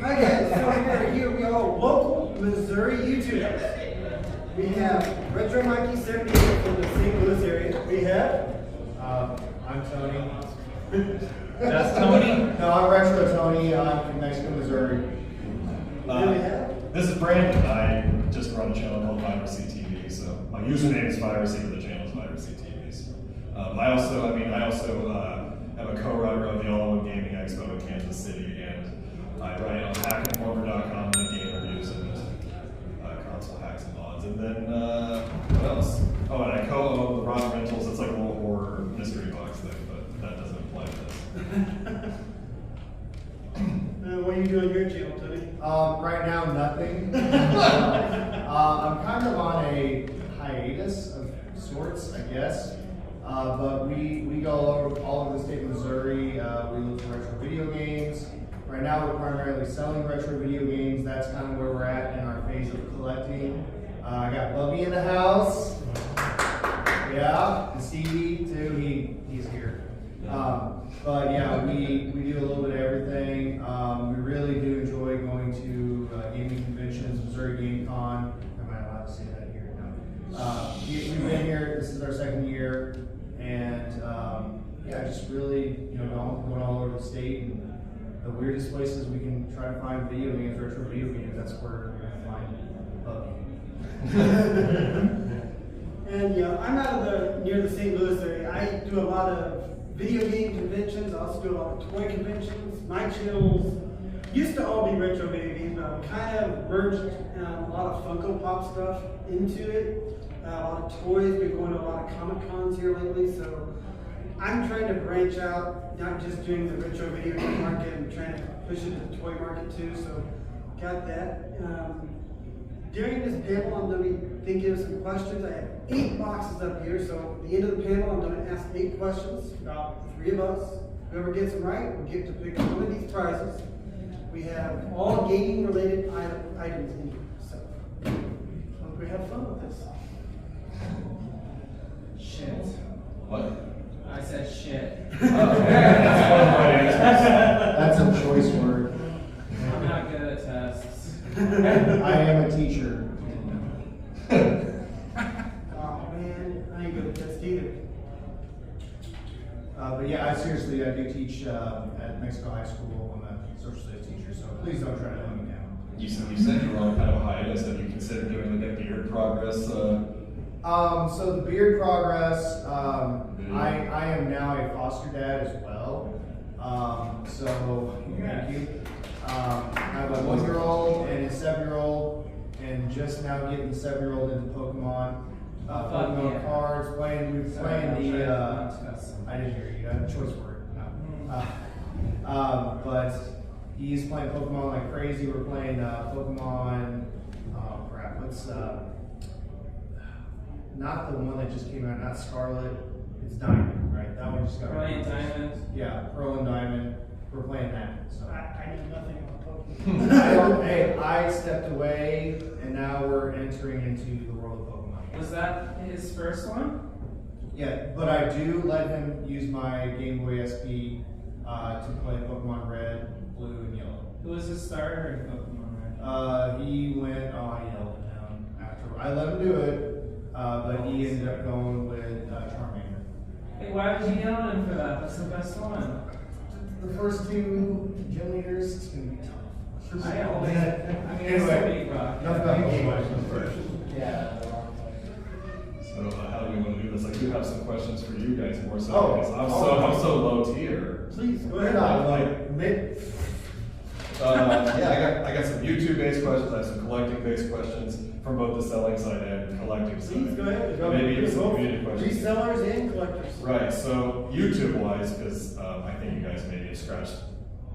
Hi guys, so here we are local Missouri YouTubers. We have Retro Mikey 78 from the St. Louis area. We have I'm Tony. That's Tony? No, I'm Retro Tony. I'm from Mexico, Missouri. This is Brandon. I just run a channel called Piracy TV. So my username is Piracy, but the channel is Piracy TV. So, I also am a co-writer of the All In Gaming Expo in Kansas City, and I write on hackinformer.com the game reviews and console hacks and mods. And then what else? Oh, and I co-own the Ron Rentals. It's like a little horror mystery box thing, but that doesn't apply to this. what are you doing on your channel, Tony? Right now, nothing. I'm kind of on a hiatus of sorts, I guess. But we go all over the state of Missouri. We look for retro video games. Right now, we're primarily selling retro video games. That's kind of where we're at in our phase of collecting. I got Bubby in the house. Yeah, and Stevie too. He's here. But yeah, we do a little bit of everything. We really do enjoy going to gaming conventions, Missouri Game Con. Am I allowed to say that here? No. We've been here. This is our second year, and yeah, just really going all over the state and the weirdest places we can try to find video games, retro video games. That's where we're gonna find Bubby. And I'm out of near the St. Louis area. I do a lot of video game conventions. I also do a lot of toy conventions. My channels used to all be retro video games, but I've kind of merged a lot of Funko Pop stuff into it. A lot of toys. Been going to a lot of Comic Cons here lately, so I'm trying to branch out, not just doing the retro video game market, and trying to push it to the toy market too. So got that. During this panel, I'm going to be thinking of some questions. I have 8 boxes up here, so at the end of the panel, I'm going to ask 8 questions about the 3 of us. Whoever gets them right will get to pick one of these prizes. We have all gaming-related items in here, so hope we have fun with this. Shit. What? I said shit. That's one of my answers. That's a choice word. I'm not good at tests. I am a teacher. Oh man, I ain't good at this either. But yeah, I do teach at Mexico High School. I'm a social studies teacher, so please don't try to let me down. You said you were on kind of a hiatus. Have you considered doing like a beard progress? So the beard progress, I am now a foster dad as well. So thank you. I have a 1-year-old and a 7-year-old, and just now getting the 7-year-old into Pokemon. Pokemon cards, playing the I didn't hear you, a choice word. No. But he's playing Pokemon like crazy. We're playing Pokemon, oh crap, what's not the one that just came out, not Scarlet, it's Diamond, right? That one just got Released. Diamond? Yeah, Pearl and Diamond. We're playing that. So I know nothing about Pokemon. hey, I stepped away, and now we're entering into the world of Pokemon. Was that his first one? Yeah, but I do let him use my Game Boy SP to play Pokemon Red, Blue, and Yellow. Who was his starter in Pokemon Red? He went, he yelled it down after. I let him do it, but he ended up going with Charmander. Hey, why was you yelling at him for that? That's the best one. The first 2 gym leaders, it's going to be tough. I always, Anyway, rock. enough about Pokemon. Yeah. So how do we want to do this? I do have some questions for you guys more so Oh. because I'm so low tier. Please go We're ahead. not like mid. Yeah, I got some YouTube-based questions. I have some collecting-based questions from both the selling side and collecting side. Please go ahead. Maybe even some Both community questions. resellers and collectors. Right. So YouTube-wise, because I think you guys maybe have scratched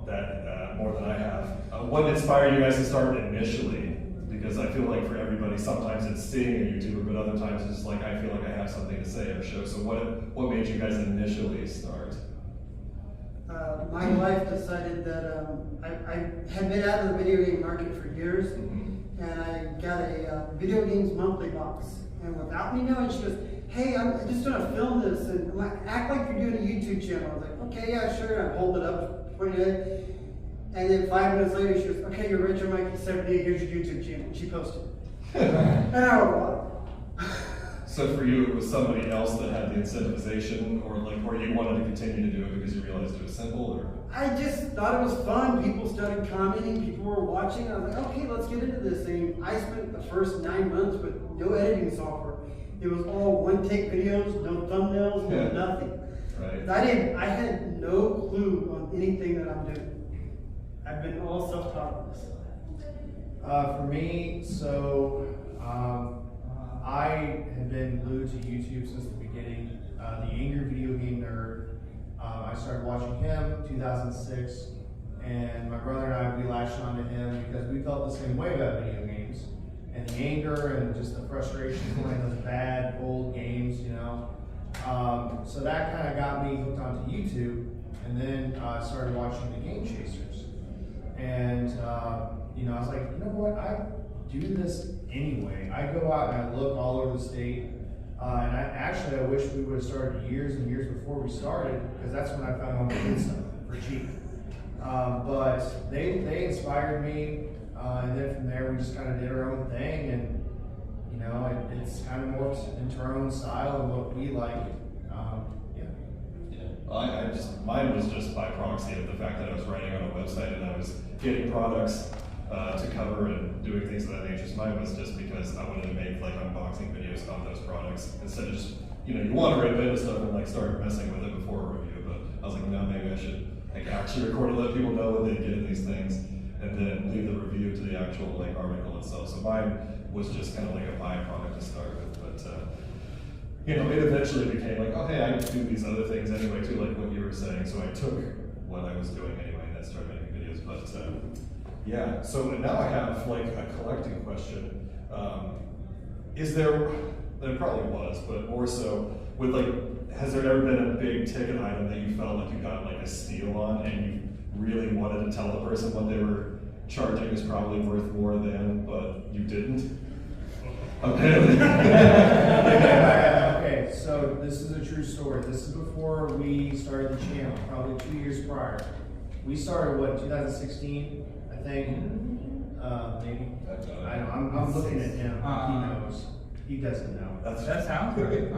that more than I have. What inspired you guys to start initially? Because I feel like for everybody, sometimes it's seeing a YouTuber, but other times it's like I feel like I have something to say or show. So what made you guys initially start? My wife decided that I had been out of the video game market for years, and I got a video games monthly box. And without me knowing, she goes, "Hey, I'm just gonna film this, and act like you're doing a YouTube channel." I was like, "Okay, yeah, sure." And I hold it up, pointed at it. And then 5 minutes later, she goes, okay, you're Retro Mikey 78, here's your YouTube channel. And she posted it. And I was what? So for you, it was somebody else that had the incentivization, or you wanted to continue to do it because you realized it was simple, or? I just thought it was fun. People started commenting, people were watching. I was like, okay, let's get into this thing. I spent the first 9 months with no editing software. It was all one-take videos, no thumbnails, no nothing. Right. I had no clue on anything that I'm doing. I've been all self-taught on this. For me, so I have been glued to YouTube since the beginning. The Angry Video Game Nerd, I started watching him 2006, and my brother and I, we latched onto him because we felt the same way about video games. And the anger and just the frustration playing those bad old games, you know. So that kind of got me hooked onto YouTube, and then I started watching the Game Chasers. And you know, I was like, you know what, I do this anyway. I go out and I look all over the state, and I wish we would have started years and years before we started, because that's when I found all my good stuff for cheap. But they inspired me, and then from there we just kind of did our own thing, and you know, it's kind of morphed into our own style and what we like. Mine was just by proxy of the fact that I was writing on a website and I was getting products to cover and doing things of that nature. So mine was just because I wanted to make like unboxing videos about those products instead of just, you know, you want to rip into stuff and like start messing with it before a review. But I was like, no, maybe I should like actually record and let people know what they get in these things, and then leave the review to the actual like article itself. So mine was just kind of like a byproduct to start with, but you know, it eventually became like, oh hey, I do these other things anyway too, like what you were saying. So I took what I was doing anyway and then started making videos. But yeah, so now I have like a collecting question. Is there probably was, but more so with like, has there ever been a big ticket item that you felt like you got like a steal on and you really wanted to tell the person what they were charging is probably worth more than, but you didn't? Okay. Okay, so this is a true story. This is before we started the channel, probably 2 years prior. We started, what, 2016, I think? Maybe. I don't know. I'm looking at him. He knows. He doesn't know. That sounds right.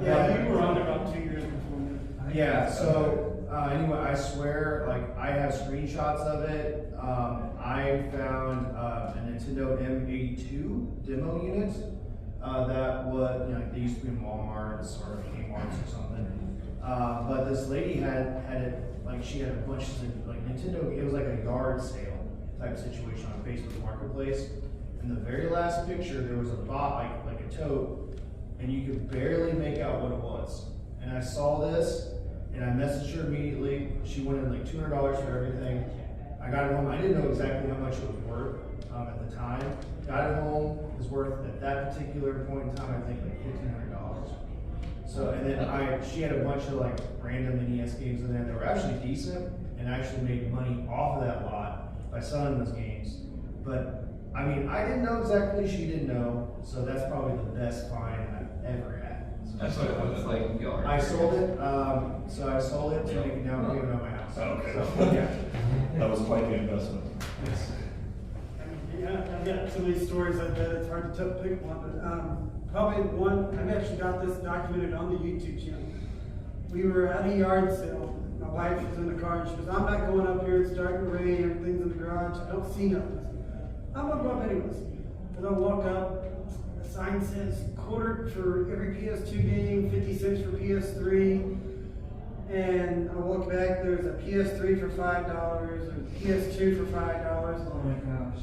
Yeah, you were on about 2 years before me. Yeah, so anyway, I swear, like, I have screenshots of it. I found a Nintendo M82 demo unit that was, you know, they used to be in Walmart's or Kmart's or something. But this lady had it, like, she had a bunch of, like, Nintendo, it was like a yard sale type situation on Facebook Marketplace. In the very last picture, there was a bot, like a tote, and you could barely make out what it was. And I saw this, and I messaged her immediately. She wanted like $200 for everything. I got it home. I didn't know exactly how much it was worth at the time. Got it home. It was worth at that particular point in time, I think like $1,500. So, and then she had a bunch of like random NES games in there that were actually decent, and I actually made money off of that lot by selling those games. But I mean, I didn't know exactly. She didn't know. So that's probably the best find I've ever had. That's what it was like. I sold it. So I sold it to make a down payment on my house. Okay. So, yeah. That was quite the investment. Yes. Yeah, I've got so many stories like that, it's hard to pick one, but probably one, I've actually got this documented on the YouTube channel. We were at a yard sale. My wife was in the car and she goes, I'm not going up here, it's dark and rain, everything's in the garage, I don't see nothing. I'm gonna go up anyways. As I walk up, the sign says quarter for every PS2 game, 50 cents for PS3. And I walk back, there's a PS3 for $5, a PS2 for $5. Oh my gosh.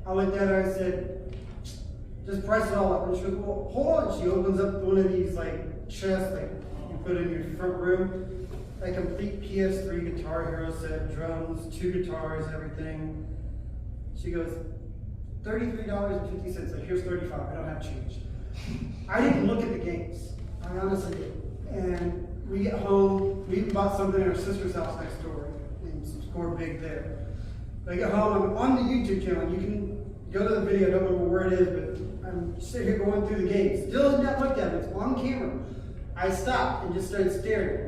I looked at her and said, just price it all up. And she goes, well, hold on. She opens up one of these like chests like you put in your front room. A complete PS3 Guitar Hero set, drums, 2 guitars, everything. She goes, $33.50. Like, here's $35. I don't have change. I didn't look at the games. I honestly did. And we get home, we bought something at our sister's house next door and scored big there. I get home, I'm on the YouTube channel. You can go to the video, I don't remember where it is, but I'm sitting here going through the games. Still has not looked at it, it's on camera. I stopped and just started staring.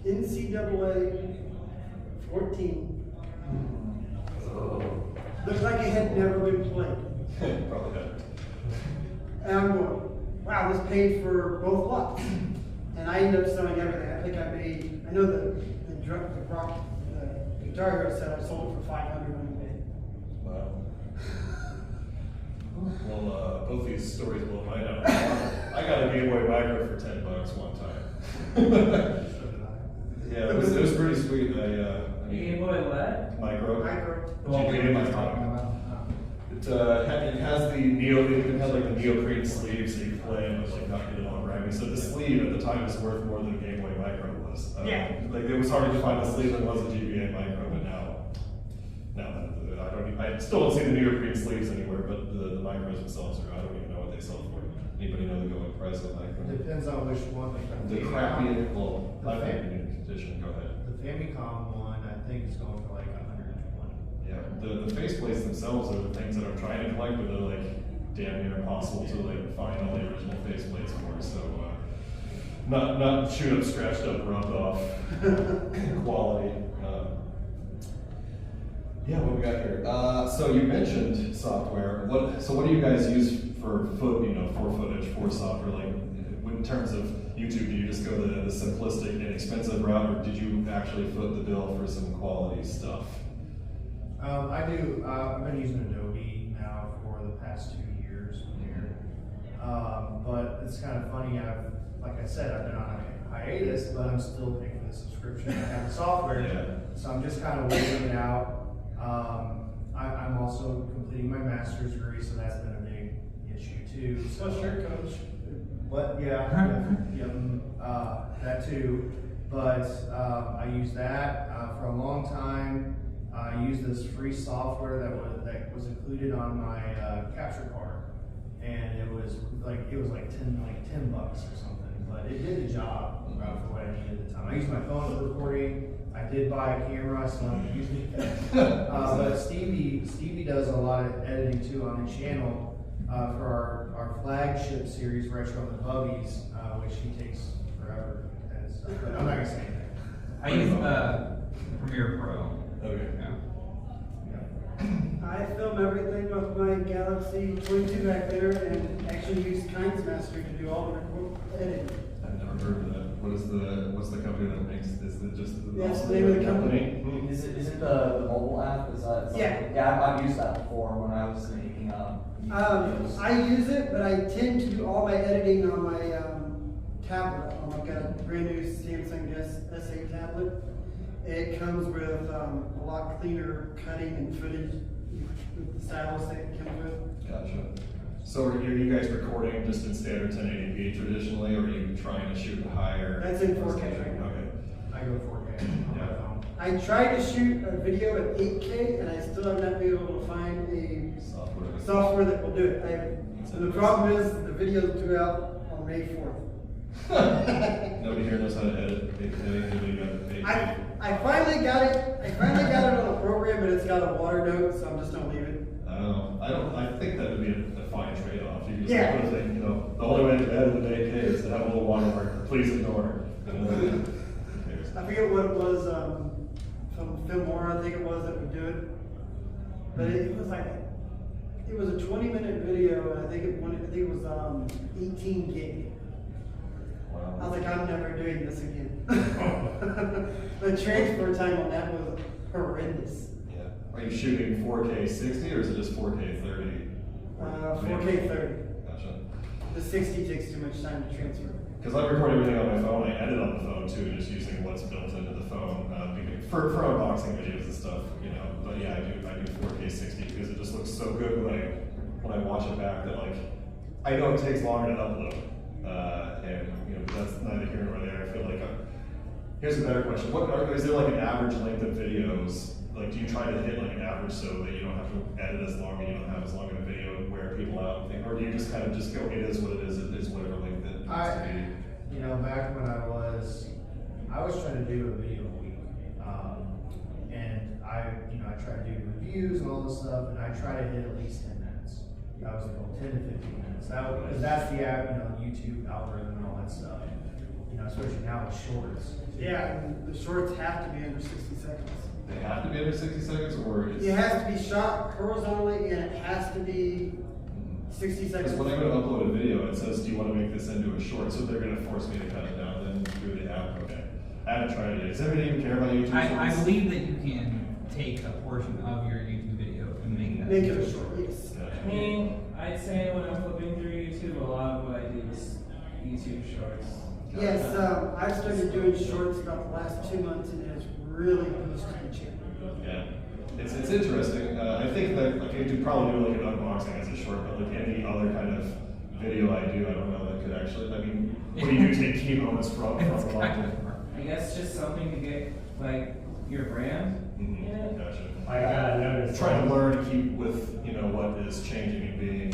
NCAA 14. had never been played. Probably haven't. And I'm going, wow, this paid for both lots. And I ended up selling everything. I think I made, I know the Guitar Hero set, I sold it for 500 on eBay. Wow. Well, both these stories blow mine out. I got a Game Boy Micro for $10 one time. Yeah, it was pretty sweet. Game Boy what? Micro. The one we GBA were Micro. talking about. It has the it has like the neoprene sleeve, so you can play and like not get it all grimy. So the sleeve at the time was worth more than a Game Boy Micro was. Yeah. Like it was harder to find the sleeve than it was a GBA Micro, but now I still don't see the neoprene sleeves anywhere. But the micros themselves I don't even know what they sell for. Anybody know the going price of a micro? Depends on which one. The crappy, well, my favorite edition. Go ahead. The Famicom one, I think, is going for like 120. Yeah, the faceplates themselves are the things that I'm trying to collect, but they're like damn near impossible to like find all the original faceplates for. So not shoot up, scratched up, rubbed off quality. Yeah, what we got here? So you mentioned software. What do you guys use for footage for software? Like in terms of YouTube, do you just go the simplistic, inexpensive route, or did you actually foot the bill for some quality stuff? I do. I've been using Adobe now for the past 2 years here. But it's kind of funny. Like I said, I've been on a hiatus, but I'm still paying for the subscription. I have the software, so I'm just kind of waiting it out. I'm also completing my master's degree, so that's been a big issue too. So Plus your coach. What? Yeah, that too. But I used that for a long time. I used this free software that was included on my capture card, and it was like $10 or something. But it did the job for what I needed at the time. I used my phone for recording. I did buy a camera, so I'm using it. But Stevie does a lot of editing too on the channel for our flagship series, Retro and the Bubbies, which he takes forever. But I'm not gonna say anything. I use Premiere Pro. Okay. I film everything with my Galaxy 22 back there and actually use KinesMaster to do all the editing. I've never heard of that. What's the company that makes? Is it just That's the name of the company. Is it the mobile app? Is that Yeah. I've used that before when I was making videos. I use it, but I tend to do all my editing on my tablet. On like a brand new Samsung S8 tablet. It comes with a lot cleaner cutting and footage with the stylus that it comes with. Gotcha. So are you guys recording just in standard 1080p traditionally, or are you trying to shoot higher? That's in 4K right now. Okay. I go 4K on my phone. I tried to shoot a video at 8K, and I still have not been able to find a software that will do it. And the problem is the video is due out on May 4th. Nobody here knows how to edit 8K. Nobody got 8K. I finally got it. I finally got it on a program, but it's got a water note, so I'm just gonna leave it. I think that would be a fine trade-off. You just Yeah. put a thing, the only way to edit an 8K is to have a little watermark. Please ignore. I forget what it was, from Filmora, I think it was, that would do it. But it was a 20-minute video, and I think it was 18 gig. I was Wow. like, I'm never doing this again. The transfer time on that was horrendous. Yeah. Are you shooting 4K 60 or is it just 4K 30? 4K 30. Gotcha. The 60 takes too much time to transfer. Because I record everything on my phone, I edit on the phone too, just using what's built into the phone for unboxing videos and stuff, But yeah, I do 4K 60 because it just looks so good when I watch it back that I know it takes longer to upload, and that's neither here nor there. I feel like here's a better question: is there like an average length of videos? Like, do you try to hit like an average so that you don't have to edit as long and you don't have as long of a video and wear people out and thing, or do you just kind of just go, it is what it is whatever length it needs to be? Back when I was trying to do a video a week, and I try to do reviews and all this stuff, and I try to hit at least 10 minutes. That was the goal, 10 to 15 minutes. Because that's the YouTube algorithm and all that stuff. Especially now with shorts. Yeah, and the shorts have to be under 60 seconds. they have to be under 60 seconds, or it's... It has to be shot horizontally and it has to be 60 Because seconds. when I go to upload a video, it says, do you want to make this into a short? So they're going to force me to cut it down then through the app. Okay. I haven't tried it yet. Does anybody even care about YouTube I shorts? believe that you can take a portion of your YouTube video and make that. Make it a short, yes. I mean, I'd say when I'm flipping through YouTube, a lot of what I do is YouTube shorts. Yes, I've started doing shorts about the last 2 months and it has really boosted the channel. Yeah. It's interesting. I think that like I could probably do like an unboxing as a short, but like any other kind of video I do, I don't know that could actually. I mean, what do you do? Take key moments from It's the kind line? of- I guess just something to get like your brand. Mhm. Yeah. Gotcha. I noticed. Trying to learn to keep with what is changing and being.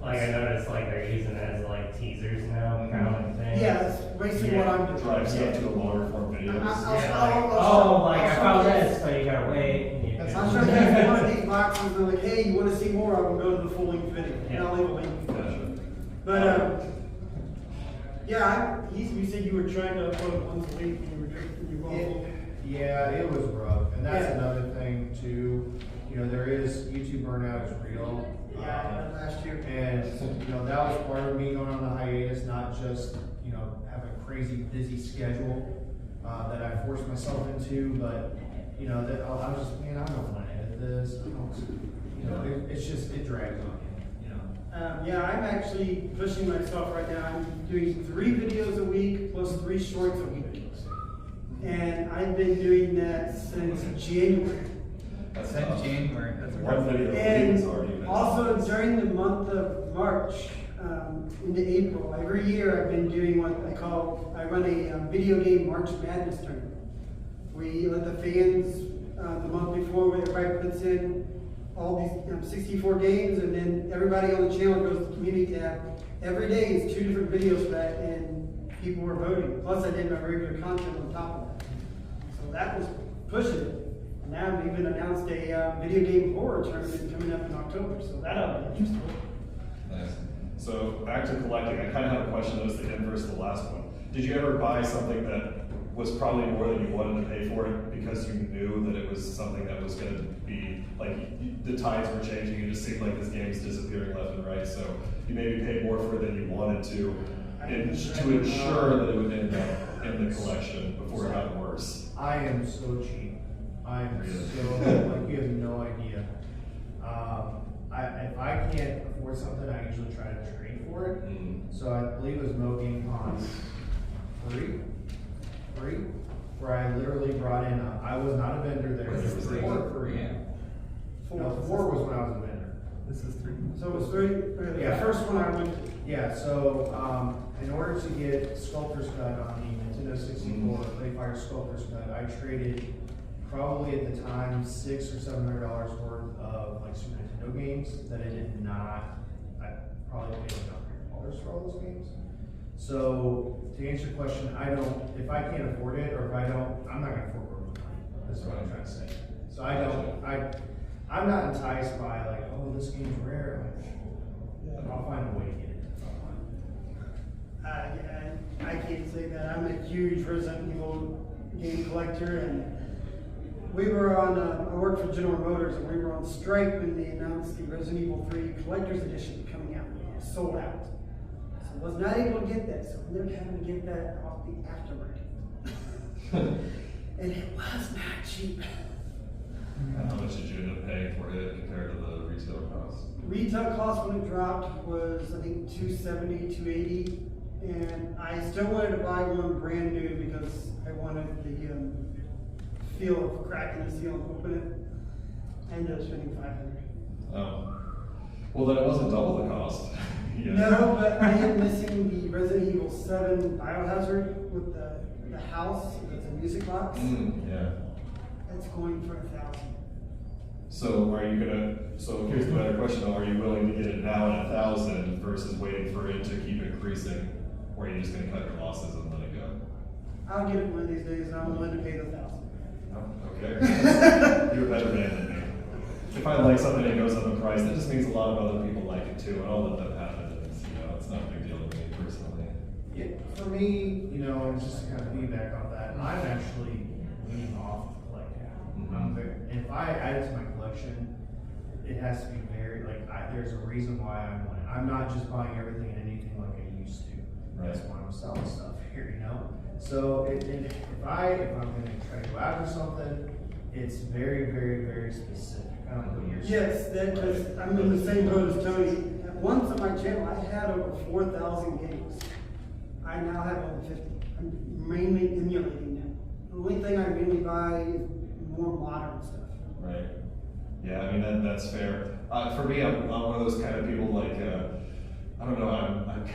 Like I noticed, like they're using it as like teasers now, kind of like thing. Yeah, it's basically what I'm doing. Drive stuff to the longer form videos. Oh, like I found this, so you gotta wait. And you I'll show you one of these boxes and they're like, hey, you want to see more? I will go to the full length video. And I'll leave a link. Gotcha. But, yeah, you said you were trying to upload once a week and you were drinking your It- ball. Yeah, it was rough, and that's Yeah. another thing too. There is YouTube burnout is real. Yeah, last year. And that was part of me going on the hiatus, not just have a crazy busy schedule that I forced myself into, but that I was just I don't want to edit this. I don't, it's just it drags on you. Yeah, I'm actually pushing myself right now. I'm doing 3 videos a week plus 3 shorts a week. And I've been doing that since January. That's Since tough. January, that's One rough. video a week And is already been- also during the month of March into April, every year I've been doing what I run a video game March Madness tournament. We let the fans, the month before, everybody puts in all these 64 games, and then everybody on the channel goes to the community tab. Every day is 2 different videos for that, and people were voting. Plus I did my regular content on top of that. So that was pushing it. And now we even announced a video game horror tournament coming up in October, so that'll be interesting. Nice. So back to collecting, I kind of have a question that was the inverse of the last one. Did you ever buy something that was probably more than you wanted to pay for it because you knew that it was something that was going to be, like, the tides were changing, it just seemed like this game's disappearing left and right, so you maybe paid more for it than you wanted to ensure that it would end up in the collection before it got worse? I am so cheap. I am Really? so you have no idea. If I can't afford something, I usually try to trade for it. So I believe it was Mo Game Con 3, where I literally brought in. I was not a vendor there. This It is was 3 or 4? Yeah. No, 4 was when I was a vendor. This is 3. So it was 3, the Yeah. first one I went to. Yeah, so in order to get Sculptor's Cut on the Nintendo 64 Playfire Sculptor's Cut, I traded probably at the time $600 or $700 worth of like Super Nintendo games that I did not. I probably paid like $100 for all those games. So to answer your question, if I can't afford it, or if I don't, I'm not gonna afford broken money. That's what I'm trying to say. So I'm not enticed by like, oh, this game's rare. Like, I'll find a way to get it. Yeah, I can't say that. I'm a huge Resident Evil game collector, and we were on, I worked for General Motors, and we were on strike when they announced the Resident Evil 3 Collector's Edition coming out. It was sold out. So I was not able to get that, so we ended up having to get that off the aftermarket. And it was not cheap. How much did you end up paying for it compared to the retail cost? Retail cost when it dropped was, I think, $270, $280, and I still wanted to buy one brand new because I wanted the feel of cracking the seal and open it. I ended up spending $500. Oh. Well, then it wasn't double the cost. Yeah. No, but I am missing the Resident Evil 7 Biohazard with the house that's a music box. Yeah. That's going for $1,000. So so here's the better question though, are you willing to get it now at 1,000 versus waiting for it to keep increasing? Or are you just gonna cut your losses and let it go? I'll get it one of these days, and I'm willing to pay the $1,000. Okay. You're a better man than me. If I like something and it goes up in price, that just means a lot of other people like it too, and I'll let that happen. It's not a big deal to me personally. Yeah, for me, and just to kind of piggyback on that, I'm actually leaning off collecting. if I add it to my collection, it has to be very, there's a reason why I'm buying. I'm not just buying everything and anything like I used to. Right. That's why I'm selling stuff here, you know? So if I'm gonna try to go after something, it's very, very, very specific. I don't know what you're saying. Yes, because I'm in the same boat as Tony. Once on my channel, I had over 4,000 games. I now have over 50. I'm mainly emulating now. The only thing I mainly buy is more modern stuff. Right. Yeah, I mean that's fair. For me, I'm one of those kind of people like I don't know. I'm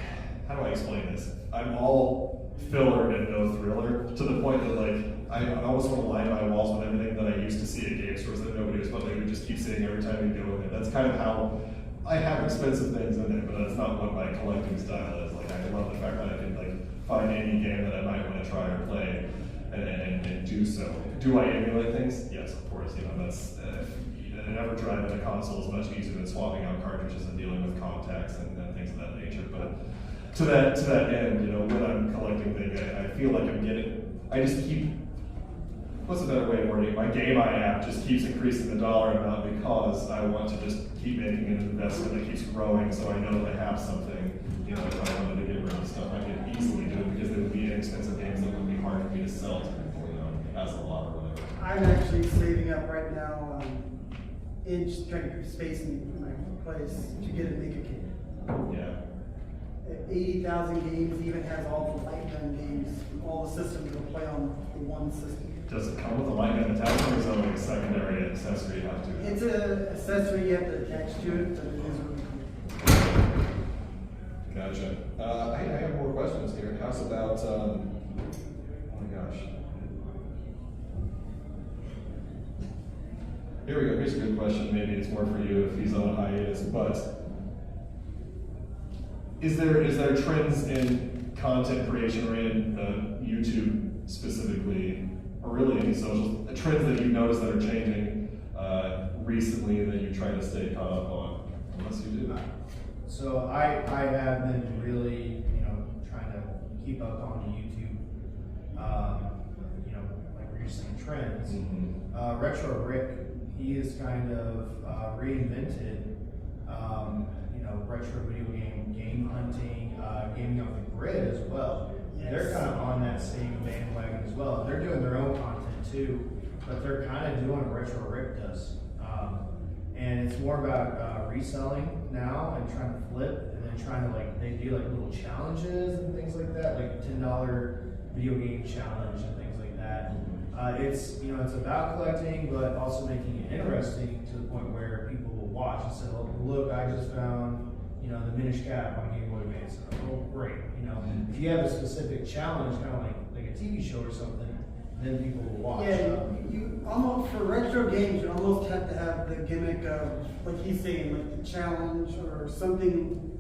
how do I explain this? I'm all filler and no thriller to the point that like I almost want to line my walls with everything that I used to see at game stores that nobody was, but they would just keep seeing every time you go in there. That's kind of how I have expensive things in there, but that's not what my collecting style is. Like I love the fact that I can like find any game that I might want to try or play and do so. Do I emulate things? Yes, of course. You know that's. An EverDrive in a console is much easier than swapping out cartridges and dealing with contacts and things of that nature. But to that end, you know, when I'm collecting things, I feel like I just keep, what's a better way of wording it? My Game Eye app just keeps increasing the dollar amount because I want to just keep making an investment that keeps growing, so I know that I have something. You know, if I wanted to get rid of stuff, I could easily do it because they would be inexpensive games that would be hard for me to sell to people, you know, as a lot or whatever. I'm actually saving up right now, trying to keep space in my place to get a mega kit. Yeah. 80,000 games, even has all the light gun games, all the systems will play on the one system. Does it come with a light gun attachment or is it like a secondary accessory you have to? It's an accessory you have to attach to it, but it is really cool. Gotcha. I have more questions here. How's about, oh my gosh. Here we go. Here's a good question. Maybe it's more for you if he's on a hiatus, but is there trends in content creation or in YouTube specifically, or really any social trends that you've noticed that are changing recently that you try to stay caught up on? Unless you do. So I have been really, trying to keep up on the YouTube, like we were saying, trends. Mm-hmm. Retro Rick, he has kind of reinvented, retro video game hunting, gaming off the grid as well. Yes. They're kind of on that same bandwagon as well. They're doing their own content too, but they're kind of doing what Retro Rick does. And it's more about reselling now and trying to flip, and then trying to they do little challenges and things like that, like $10 video game challenge and things like that. It's it's about collecting, but also making it interesting to the point where people will watch and say, "Look, I just found the Minish Cap on Game Boy Advance." Oh, great! If you have a specific challenge, kind of like a TV show or something, then people will watch. Yeah, you almost, for retro games, you almost have to have the gimmick of, like he's saying, like the challenge or something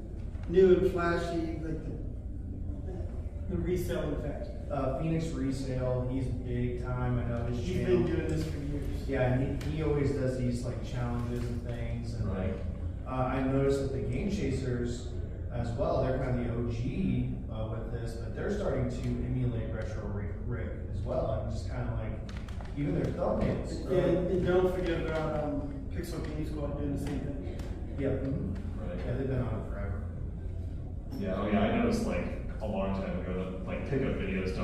new and flashy, like the resale effect. Phoenix Resale, he's big time. I know his He's channel. been doing this for years. Yeah, and he always does these challenges and things, and Right. I noticed that the Game Chasers as well, they're kind of the OG with this, but they're starting to emulate Retro Rick as well, and just kind of even their thumbnails. And don't forget about Pixel Game Squad doing the same thing. Yep. Right. Yeah, they've been on it forever. Yeah, I noticed a long time ago that pickup videos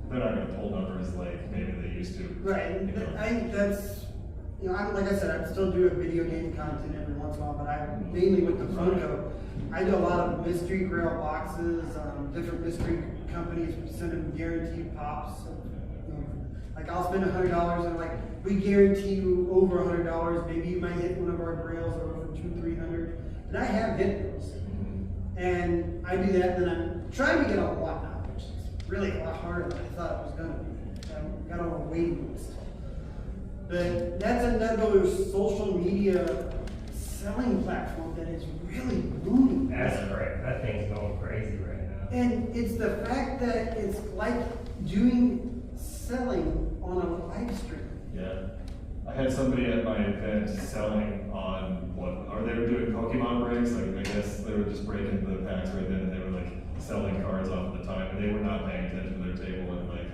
they're not going to pull numbers like maybe they used to. Right, and I think that's, like I said, I'm still doing video game content every once in a while, but I mainly with the Funko. I do a lot of mystery grail boxes, different mystery companies send them guaranteed pops. I'll spend $100 and we guarantee you over $100. Maybe you might hit one of our grails over $200-300, and I have hit those. And I do that, and then I'm trying to get on whatnot, which is really a lot harder than I thought it was going to be. I got on a waiting list. But that's another social media selling platform that is really booming. That's great. That thing's going crazy right now. And it's the fact that it's like doing selling on a live stream. Yeah. I had somebody at my event selling on they were doing Pokemon breaks. I guess they were just breaking the packs right then, and they were selling cards off at the time, and they were not paying attention to their table, and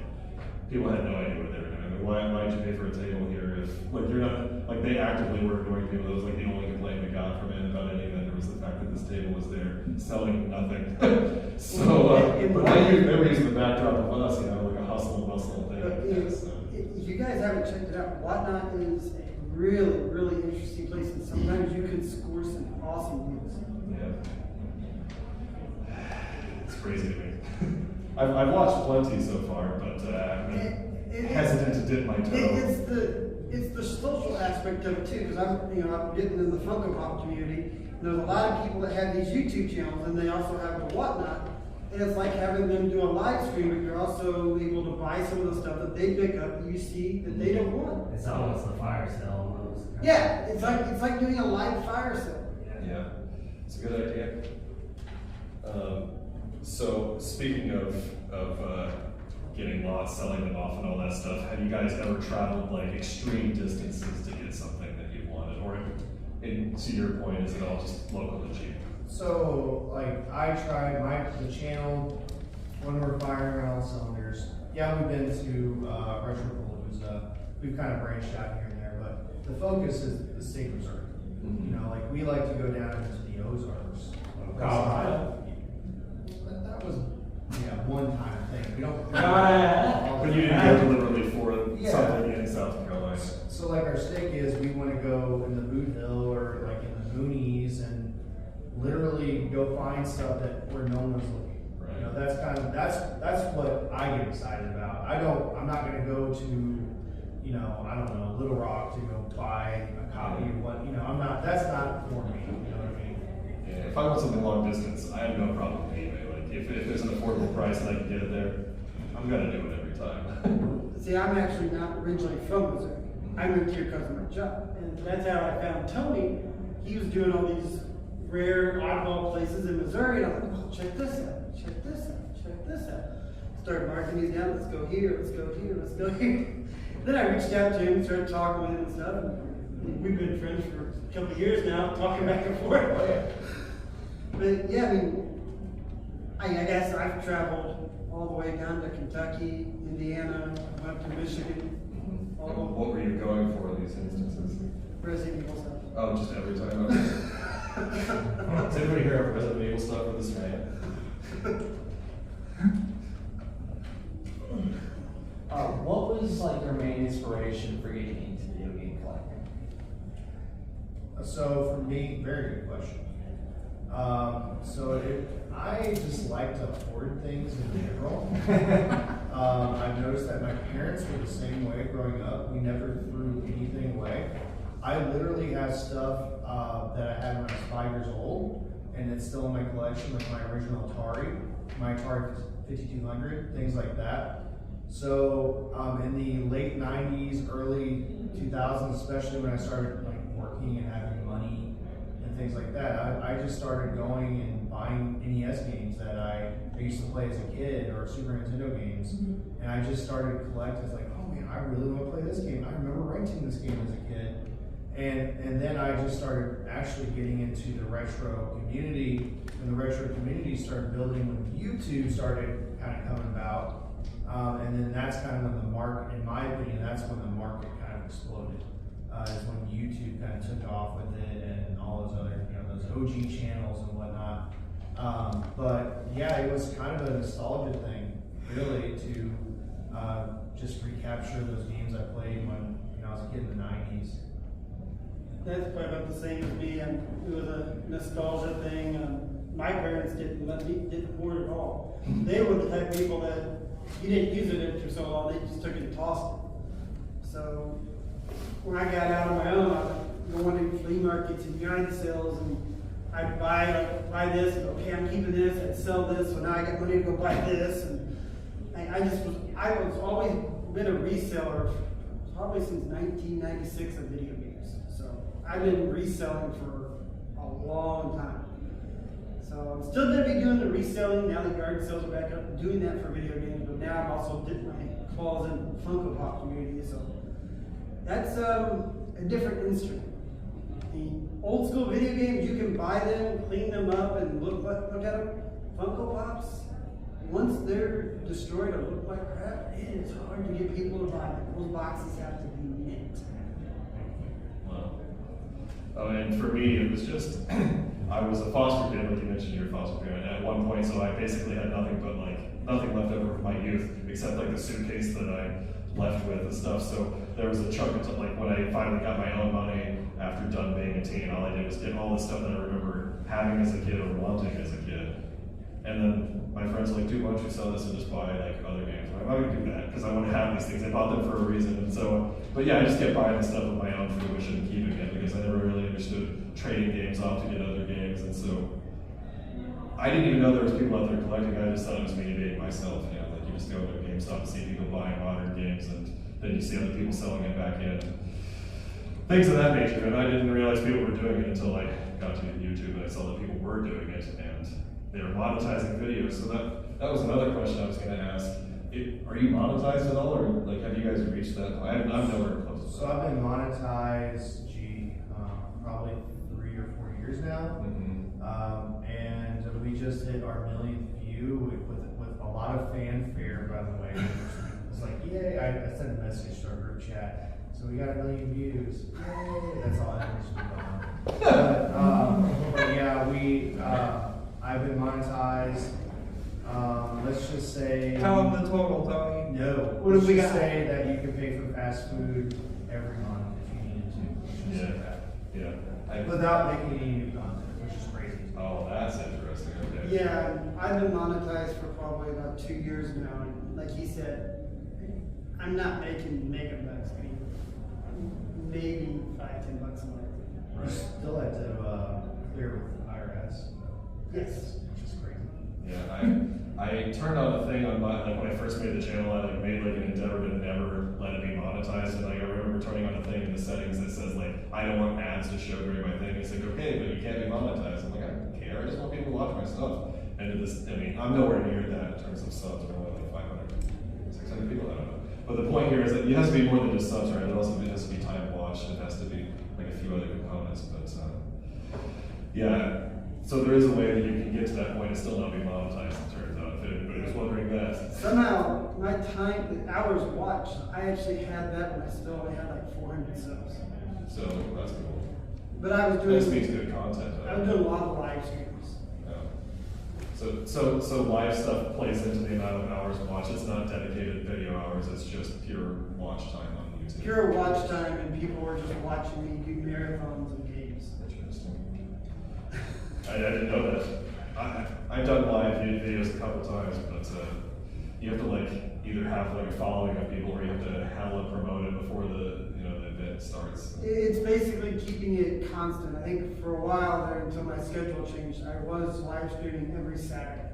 people had no idea what they were doing. like why'd you pay for a table here if like you're not like they actively were ignoring people. That was like the only complaint we got from it about any vendor was the fact that this table was there selling nothing. So but they were using the backdrop of us, you know, like a hustle and bustle thing. But if you guys haven't checked it out, Whatnot is a really, really interesting place, and sometimes you can score some awesome deals. Yeah. It's crazy to me. I've watched plenty so far, but I'm hesitant to dip my toe. It's the social aspect of it too, because I'm getting in the Funko Pop community. There's a lot of people that have these YouTube channels, and they also have the Whatnot. And it's like having them do a live stream, but you're also able to buy some of the stuff that they pick up that you see that they don't want. It's almost a fire sale almost. Yeah, it's like doing a live fire sale. Yeah, it's a good idea. So speaking of getting lots, selling them off, and all that stuff, have you guys ever traveled like extreme distances to get something that you wanted, or to your point, is it all just local and cheap? So, like, I tried the channel when we're firing on all cylinders. Yeah, we've been to Retropalooza. We've kind of branched out here and there, but the focus is the state reserve. Mm-hmm. You know, like, we like to go down into the Ozarks. Colorado. But that was, one-time thing. We don't. But you didn't go deliberately for Yeah. something in South Carolina. So, like, our stick is we want to go in the Boot Hill or like in the Moonies and literally go find stuff where no one's looking. Right. You know, that's what I get excited about. I'm not gonna go to, I don't know, Little Rock to go buy a copy of what, that's not for me, you know what I mean? Yeah, if I want something long distance, I have no problem with eBay. Like if there's an affordable price and I can get it there, I'm gonna do it every time. See, I'm actually not originally from Missouri. I moved here because of my job, and that's how I found Tony. He was doing all these rare oddball places in Missouri, and I'm like, oh, check this out, check this out, check this out. Started marking these down, let's go here, let's go here, let's go here. Then I reached out to him, started talking with him and stuff, and we've been friends for a couple of years now, talking back and forth. But yeah, I guess I've traveled all the way down to Kentucky, Indiana, up to Michigan. And what were you going for in these instances? Resident Evil stuff. Oh, just every time. Does anybody here have Resident Evil stuff for this man? What was like your main inspiration for getting into video game collecting? So for me, very good question. I just like to hoard things in general. I've noticed that my parents were the same way growing up. We never threw anything away. I literally have stuff that I had when I was 5 years old, and it's still in my collection, like my original Atari, my Atari 5200, things like that. So in the late 90s, early 2000s, especially when I started like working and having money and things like that, I just started going and buying NES games that I used to play as a kid, or Super Nintendo games, and I just started collecting. It's like, oh man, I really want to play this game. I remember renting this game as a kid. And then I just started actually getting into the retro community, and the retro community started building when YouTube started kind of coming about. And then that's kind of when the market, in my opinion, that's when the market kind of exploded. Is when YouTube kind of took off with it and all those other, those OG channels and whatnot. But yeah, it was kind of a nostalgia thing, really, to just recapture those games I played when I was a kid in the 90s. That's probably about the same as me, and it was a nostalgia thing. My parents didn't hoard at all. They were the type of people that you didn't use it after so long, they just took it and tossed it. So when I got out on my own, I was going to flea markets and yard sales, and I'd buy this, and okay, I'm keeping this, I'd sell this, so now I got money to go buy this, and I was always been a reseller, probably since 1996 of video games. So I've been reselling for a long time. So I'm still going to be doing the reselling now that yard sales are back up, doing that for video games, but now I'm also dipping my claws in the Funko Pop community. So that's a different instrument. The old school video games, you can buy them, clean them up, and look at them. Funko Pops, once they're destroyed or look like crap, it is hard to get people to buy them. Those boxes have to be mint. Wow. And for me, it was just, I was a foster kid, like you mentioned, you're a foster parent at one point, so I basically had nothing left over from my youth, except like the suitcase that I left with and stuff. So there was a chunk of, like, when I finally got my own money after done being a teen, all I did was get all the stuff that I remember having as a kid or wanting as a kid. And then my friends were like, dude, why don't you sell this and just buy like other games? I'm like, why would you do that? Because I want to have these things. I bought them for a reason. And so, but yeah, I just kept buying the stuff of my own fruition and keeping it because I never really understood trading games off to get other games. And so I didn't even know there was people out there collecting. I just thought it was me being myself. You know, like you just go to GameStop and see people buying modern games, and then you see other people selling it back in. Things of that nature. And I didn't realize people were doing it until I got to YouTube and I saw that people were doing it and they were monetizing videos. So that was another question I was going to ask. Are you monetized at all, or like have you guys reached that point? I'm nowhere close to that. So I've been monetized, probably 3 or 4 years now. And we just hit our millionth view with a lot of fanfare, by the way. It's like, yay, I sent a message to our group chat. So we got 1 million views. Yay! That's all I understood about. But yeah, I've been monetized. Let's just say. Tell them the total, Tony. No. What have we Let's just got? say that you can pay for fast food every month if you needed to. Let's just say that. Yeah. Without making any new content, which is crazy. Oh, that's interesting. Okay. Yeah, I've been monetized for probably about 2 years now, and like he said, I'm not making mega bucks. I mean, maybe $5-10 a month. You still had to clear with IRS. Yes. Which is crazy. Yeah, I turned on a thing on my, like when I first made the channel, I like made like an endeavor to never let it be monetized, and like I remember turning on a thing in the settings that says like, I don't want ads to show during my thing. It's like, okay, but you can't be monetized. I'm like, I don't care, I just want people to watch my stuff. And I'm nowhere near that in terms of subs. We're only like 500, 600 people, I don't know. But the point here is that it has to be more than just subs, right? It also has to be time watched, it has to be like a few other components, but yeah. So there is a way that you can get to that point and still not be monetized, it turns out, if anybody was wondering that. Somehow, my time, the hours watched, I actually had that when I still only had like 400 subs. So that's cool. But I was This means doing, good content. I was doing a lot of live streams. Yeah. So live stuff plays into the amount of hours watched. It's not dedicated video hours, it's just pure watch time on YouTube. Pure watch time, and people were just watching me do marathons of games. Interesting. I didn't know that. I've done live videos a couple times, but you have to like either have like a following of people, or you have to hella promote it before the event starts. It's basically keeping it constant. I think for a while there, until my schedule changed, I was live streaming every Saturday.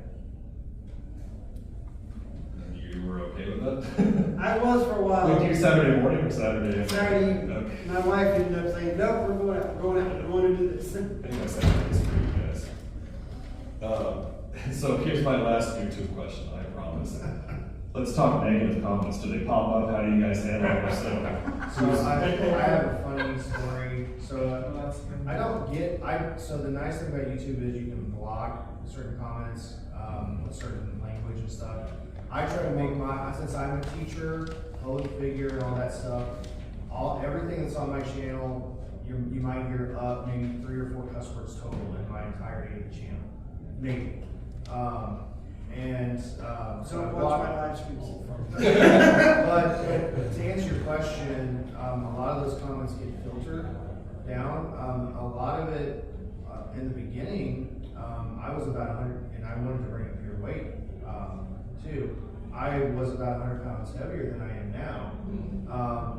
And you were okay with that? I was for a while. Would you do Saturday morning or Saturday? Saturday evening. Okay. My wife ended up saying, nope, we're going out, we want to do this. I think my Saturday is for you guys. So here's my last YouTube question, I promise. Let's talk negative comments. Do they pop up? How do you guys handle it? So I have a funny story. So I don't get, so the nice thing about YouTube is you can block certain comments with certain language and stuff. I try to make since I'm a teacher, public figure and all that stuff, everything that's on my channel, you might hear up maybe 3 or 4 cuss words total in my entirety of the channel. Maybe. So I watch my live streams. But to answer your question, a lot of those comments get filtered down. A lot of it in the beginning, I was about 100, and I wanted to bring up your weight too. I was about 100 pounds heavier than I am now,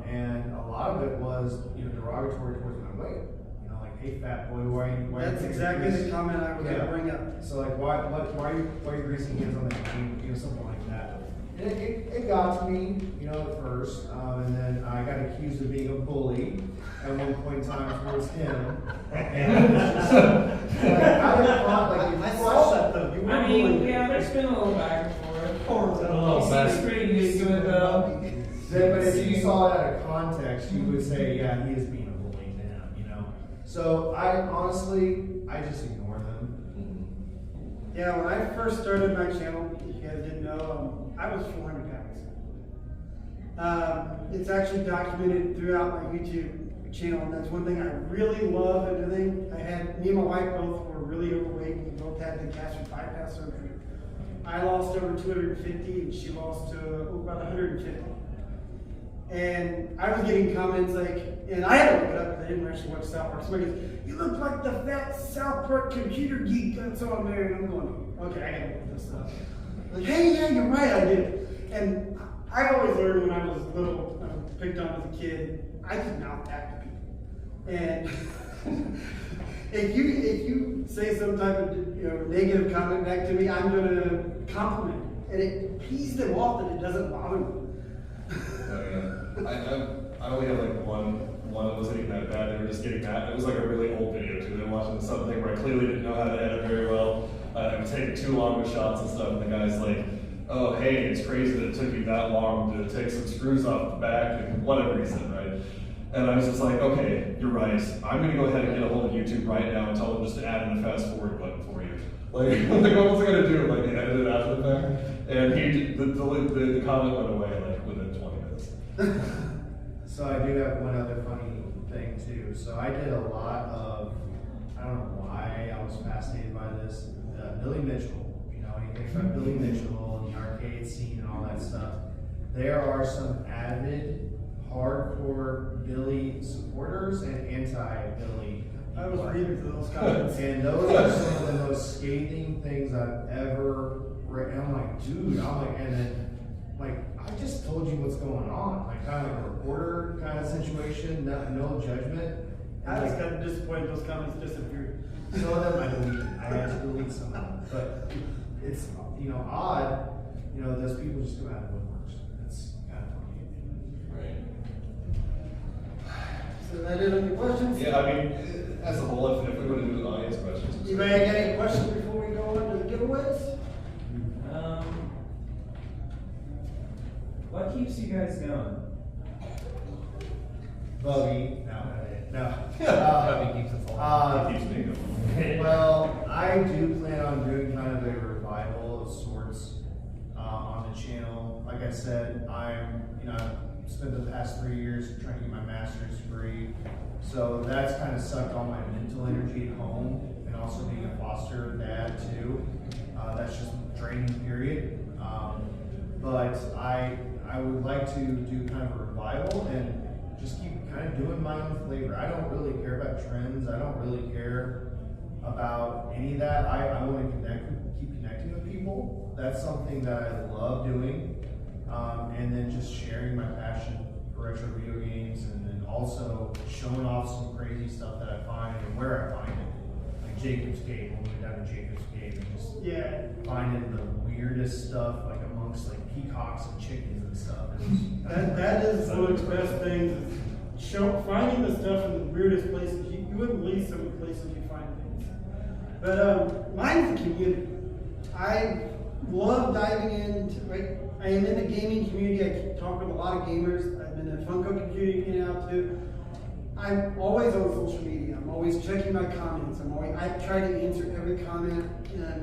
and a lot of it was derogatory towards my weight. Hey, fat boy, why are you That's exactly the comment I was going to bring up. So like, why are you greasing hands on the game? Something like that. And it got to me, at first, and then I got accused of being a bully at one point in time towards him. And it's just I saw that though. You were I mean, bullying. yeah, there's been a little back and forth. A little back. He's pretty used to it though. But if you saw it out of context, you would say, yeah, he is being a bully to him, So I honestly, I just ignore them. Yeah, when I first started my channel, if you guys didn't know, I was 400 pounds. It's actually documented throughout my YouTube channel, and that's one thing I really love and everything. Me and my wife both were really overweight. We both had the gastric bypass surgery. I lost over 250, and she lost about 150. And I was getting comments like, and I had to look it up because I didn't actually watch South Park. Somebody goes, "You look like the fat South Park computer geek that's on there." And I'm going, okay, I gotta look this up. Like, hey, yeah, you're right, I did. And I always learned when I was little, picked on as a kid, I just mouth back to people. And if you say some type of negative comment back to me, I'm gonna compliment it. And it pees them off that it doesn't bother me. Oh, yeah. I only had like one that wasn't even that bad. They were just getting mad. It was like a really old video too. They were watching something where I clearly didn't know how to edit very well. I was taking too long with shots and stuff, and the guy's like, "Oh, hey, it's crazy that it took you that long to take some screws off the back," and whatever he said, right? And I was just like, okay, you're right. I'm gonna go ahead and get a hold of YouTube right now and tell them just to add in the fast forward button for you. Like what was I gonna do? Like, edit it after the fact? And the comment went away like within 20 minutes. So I do have one other funny thing too. So I did a lot of, I don't know why I was fascinated by this, Billy Mitchell. You know, anything about Billy Mitchell and the arcade scene and all that stuff. There are some avid, hardcore Billy supporters and anti-Billy. I was reading through those comments. And those are some of the most scathing things I've ever read. And I'm like, dude, and then, like, I just told you what's going on. Like, kind of like a reporter kind of situation, no judgment. I was kind of disappointed those comments disappeared. Some of them I deleted. I had to delete some of them. But it's, odd, those people just come out of the woodworks. That's kind of funny. Right. So that it on your questions? Yeah, I mean, as a whole, if we were to do the audience questions. Anybody got any questions before we go on to the giveaways? What keeps you guys going? Bubby. No. Probably keeps us all. It keeps me going. Well, I do plan on doing kind of a revival of sorts on the channel. Like I said, I've spent the past 3 years trying to get my master's degree. So that's kind of sucked all my mental energy at home, and also being a foster dad too. That's just a draining period. But I would like to do kind of a revival and just keep kind of doing my own flavor. I don't really care about trends. I don't really care about any of that. I want to keep connecting with people. That's something that I love doing. And then just sharing my passion for retro video games, and then also showing off some crazy stuff that I find and where I find it. Like Jacob's Cave, when we went down to Jacob's Cave and just finding the weirdest stuff, like amongst like peacocks and chickens and stuff. That is one of the best things. Is finding the stuff in the weirdest places. You wouldn't believe some of the places you find things. But mine's the community. I love diving into. Right, I am in the gaming community. I talk with a lot of gamers. I've been in the Funko community now too. I'm always on social media. I'm always checking my comments. I try to answer every comment.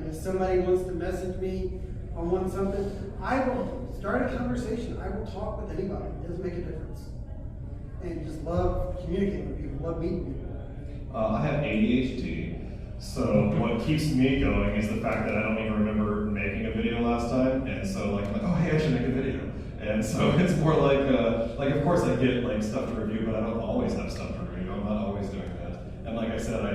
If somebody wants to message me on something, I will start a conversation. I will talk with anybody. It doesn't make a difference. And just love communicating with people, love meeting people. I have ADHD, so what keeps me going is the fact that I don't even remember making a video last time, and so like, oh hey, I should make a video. And so it's more like of course I get like stuff to review, but I don't always have stuff to review. I'm not always doing that. And like I said, I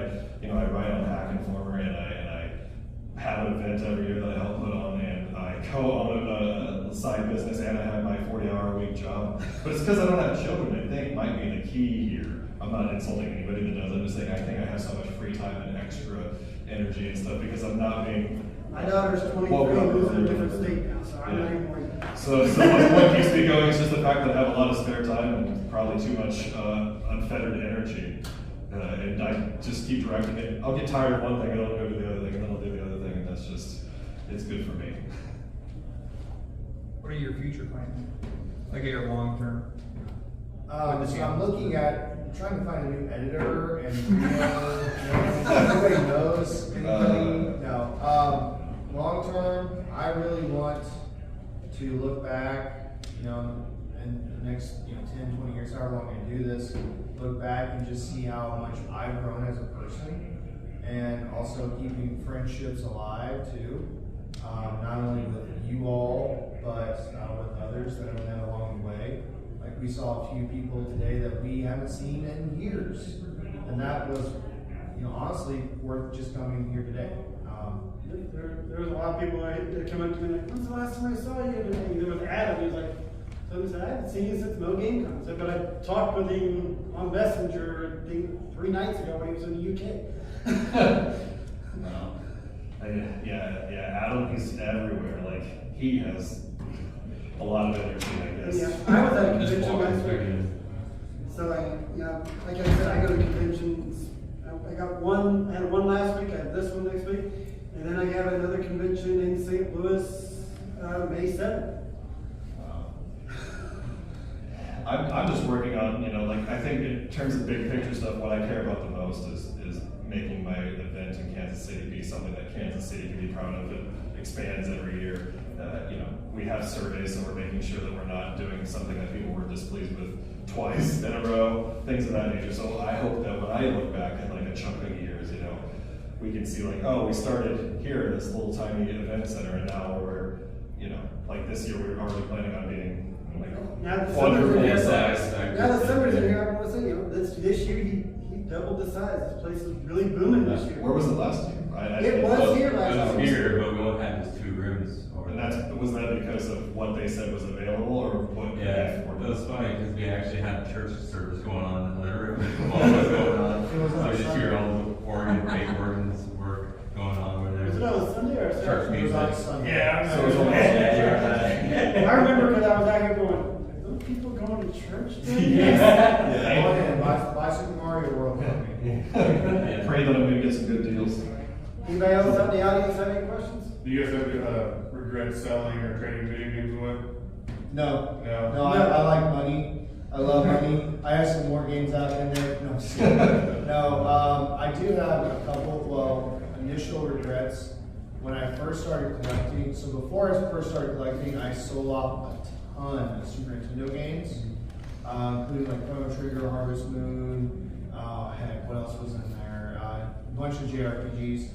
write on Hack Informer, and I have an event every year that I help put on, and I co-own a side business, and I have my 40-hour-a-week job. But it's because I don't have children. I think might be the key here. I'm not insulting anybody that does. I'm just saying I think I have so much free time and extra energy and stuff because I'm not being. My daughter's 23 and lives in a different state now, so I'm not even worried. So what keeps me going is just the fact that I have a lot of spare time and probably too much unfettered energy. And I just keep directing it. I'll get tired of one thing and I'll go to the other thing, and then I'll do the other thing, and that's just, it's good for me. What are your future plans? Like your long term? So I'm looking at trying to find a new editor and everybody knows anybody. No. to look back, in the next, 10, 20 years, however long I do this, look back and just see how much I've grown as a person, and also keeping friendships alive too. Not only with you all, but with others that I've met along the way. Like we saw a few people today that we haven't seen in years, and that was, honestly worth just coming here today. There was a lot of people that come up to me like, when's the last time I saw you? And there was Adam, he was like, so I said, I haven't seen you since Mo Game Con. I said, but I talked with him on Messenger, I think 3 nights ago when he was in the UK. Yeah, Adam, he's everywhere. Like, he has a lot of energy, I guess. Yeah, I was at a convention last week. So like I said, I go to conventions. I had one last week, I have this one next week, and then I have another convention in St. Louis, May 7th. I'm just working on, I think in terms of big picture stuff, what I care about the most is making my event in Kansas City be something that Kansas City can be proud of. It expands every year. We have surveys, so we're making sure that we're not doing something that people were displeased with twice in a row, things of that nature. So I hope that when I look back at like a chunk of years, we can see like, oh, we started here in this little tiny event center, and now we're, like this year we were already planning on being Now the quadruple summer's in size. here. Now the summer's in here, I want to say, this year he doubled the size. This place is really booming this year. Where was it last year? It was here last It was year. here, but we only had just 2 rooms. And was that because of what they said was available, or what? Yeah, it was funny because we actually had church service going on in the living room. All was going on. It was on So you just Sunday. hear all the organ, fake organs work going on over there. Was it on Sunday or Church Saturday? It was on music. Sunday. Yeah, So it was almost- I remember because I was out here going, are those people going to church? Go ahead, buy Super Mario World for me. Yeah. Pray that I'm gonna get some good deals. Anybody else out in the audience have any questions? Do you guys ever regret selling or trading video games away? No, No. I like money. I love money. I have some more games out in there. No, I'm just kidding. No, I do have a couple, initial regrets when I first started collecting. So before I first started collecting, I sold off a ton of Super Nintendo games, including like Chrono Trigger, Harvest Moon, heck, what else was in there? A bunch of JRPGs.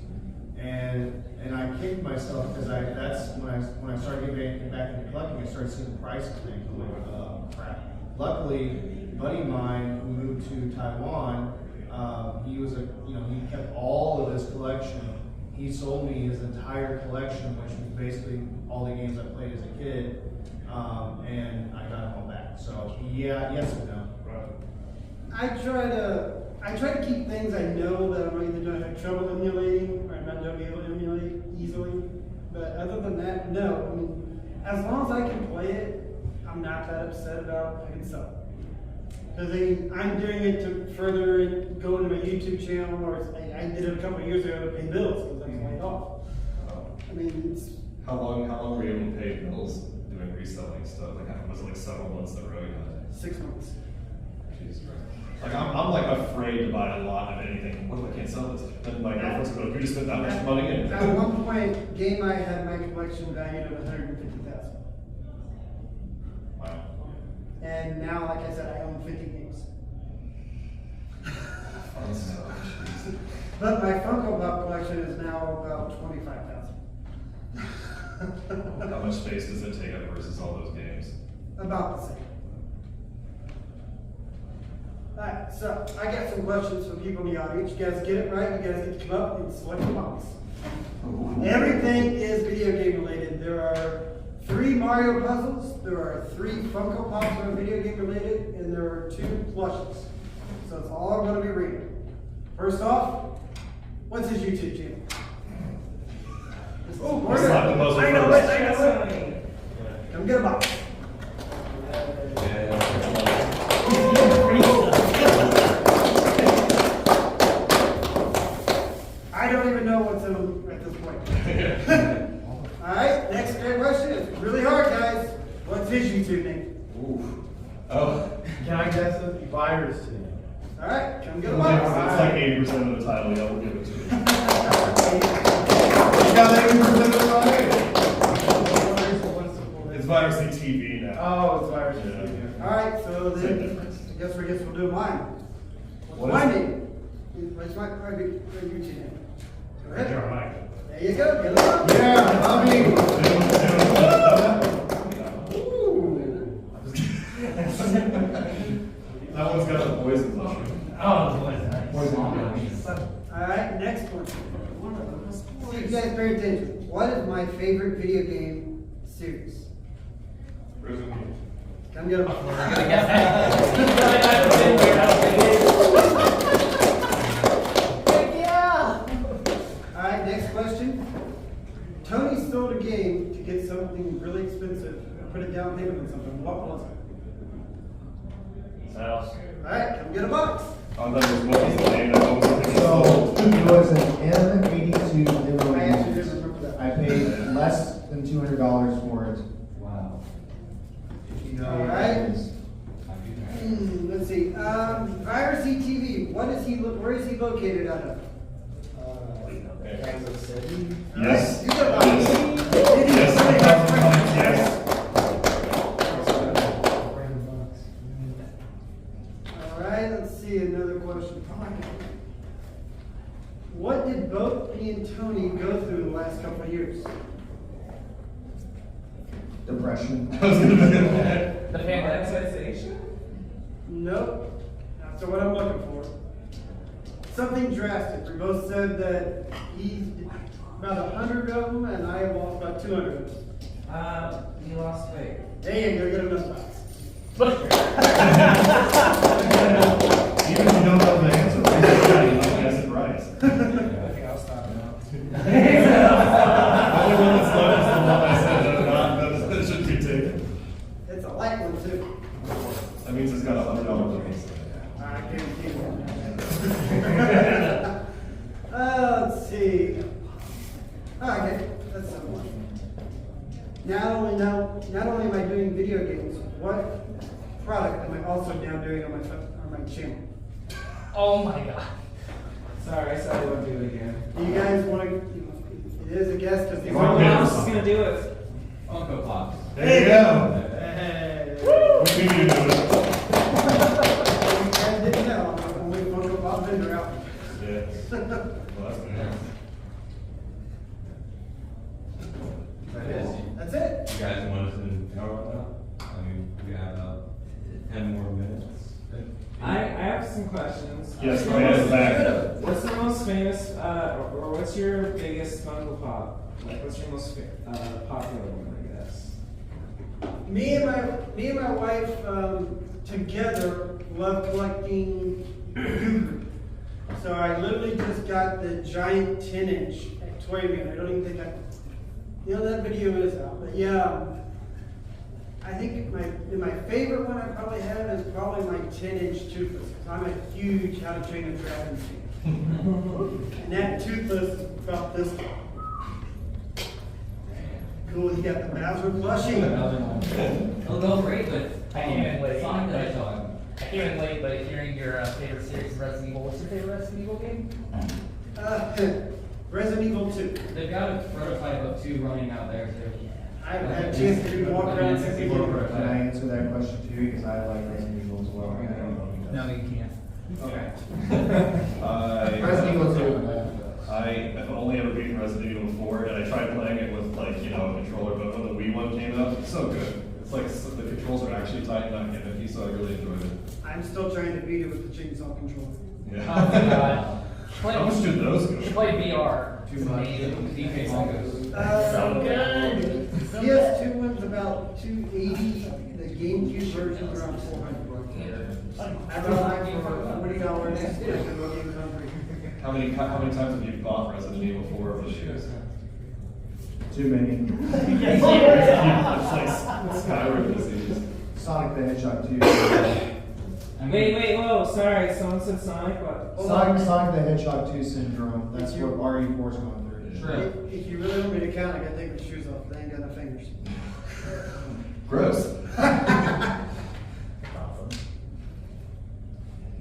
And I kicked myself because that's when I started getting back into collecting, I started seeing the price of things. I'm like, oh crap. Luckily, a buddy of mine who moved to Taiwan, he kept all of his collection. He sold me his entire collection, which was basically all the games I played as a kid, and I got them all back. So yeah, yes and no. I try to keep things I know that I'm either going to have trouble emulating or I'm not going to be able to emulate easily. But other than that, no. I mean, as long as I can play it, I'm not that upset about I can sell it. Because I'm doing it to further go into my YouTube channel, or I did it a couple of years ago to pay bills because I was laid off. I mean, it's How long were you able to pay bills doing reselling stuff? Like, was it like several months in a row you had? 6 months. Jesus Christ. Like, I'm like afraid to buy a lot of anything. What if I can't sell this? Then my girlfriend's going, you just spent that much money in. At one point, game I had my collection valued at $150,000. Wow. And now, like I said, I own 50 games. But my Funko Pop collection is now about 25,000. How much space does it take up versus all those games? About the same. Alright, so I got some questions from people in the audience. You guys get it right? You guys get to come up and select a box. Everything is video game related. There are 3 Mario puzzles, there are 3 Funko Pops that are video game related, and there are 2 plushes. So it's all going to be reading. First off, what's his YouTube channel? Oh, Let's slap the puzzle I know it, first. I know it. Come get a box. I don't even know what's in them at this point. Alright, next great question. It's really hard, guys. What's his YouTube name? Ooh. Oh. Can I guess a virus to you? Alright, come get a It's box. like 80% of the title, yeah, we'll give it to you. You got 80% of the money. It's by So Same then, difference. I guess we'll do mine. What What's my is it? name? What's my private YouTube name? Go ahead. You're on mic. There you go. Get it up. Yeah, Bobby. That one's got a poison mushroom. Oh, the boys, nice. Poison. All right, next one. See if you guys pay attention. What is my favorite video game series? Resident Evil. Come get them. All right, next question. Tony sold a game to get something really expensive. Put a down payment on something. What was it? House. All right, come get a box. I thought it was what was the name that owns it? So it was an M82 demo. I actually didn't remember that. I paid less than $200 for it. Wow. If you know All what right. that is. Let's see. Piracy TV. What is he? Where is he located out of? Kansas City. Yes. You got a box. Yes. Yes. All right. Let's see. Another question. What did both me and Tony go through the last couple of years? Depression. The pandemicization? Nope. That's what I'm looking for. Something drastic. We both said that he's about 100 of them, and I have lost about 200 of them. You lost weight. There you go. Get another box. Even if you don't know the answer, you might guess it right. I think I'll stop now. The only one that's left is the one I said that should be taken. It's a light one too. That means it's got $100 limit. I guarantee you. Let's see. Okay, that's simple. Not only am I doing video games, what product am I also now doing on my channel? Oh my god. Sorry, I said I wouldn't do it again. Do you guys want to? It is a guess because these Rock are paper, else is gonna do it? Funko Pops. There you go. Hey. We knew you knew it. You guys didn't know. I'm the only Funko Pop vendor out. Yeah. Well, that's good. That is. That's it. You guys want us to go right now? I mean, we have about 10 more minutes. I have some questions. Yes, go ahead, back. What's the most famous, or what's your biggest Funko Pop? Like, what's your most popular one, I guess? Me and my wife together love collecting Goo. So I literally just got the giant 10-inch at Toy Man. I don't even think that video is out. But yeah, I think my favorite one I probably have is probably my 10-inch Toothless. I'm a huge How to Train a Dragon fan. And that Toothless is about this tall. Cool, you got the Bowser plushie. It'll go great, but I came in late. Sonic the Hedgehog. I came in late, but hearing your favorite series of Resident Evil, what's your favorite Resident Evil game? Resident Evil 2. They've got a prototype of 2 running out there too. I haven't had a chance to walk around since he Can I answer that question too? Because I like Resident Evil as well. No, you can't. Okay. Resident Evil 2. I've only ever beaten Resident Evil 4, and I tried playing it with, like, you know, a controller, but when the Wii one came out, it's so good. It's like the controls are actually tight, not gimmicky, so I really enjoyed it. I'm still trying to beat it with the chainsaw controller. Yeah. Oh my god. How much did those go? You play VR. Too much. DK Funkos. So good. PS2 one's about 280. The GameCube version's around 400. I bought mine for $40. How many times have you bought Resident Evil 4 of this year? Too many. It's like Skyrim disease. Sonic the Hedgehog 2. Wait, whoa, sorry, someone said Sonic, what? Sonic the Hedgehog 2 syndrome. That's what RE4 is going through. True. If you really want me to count, I gotta take my shoes off. They ain't got no fingers. Gross. Awesome.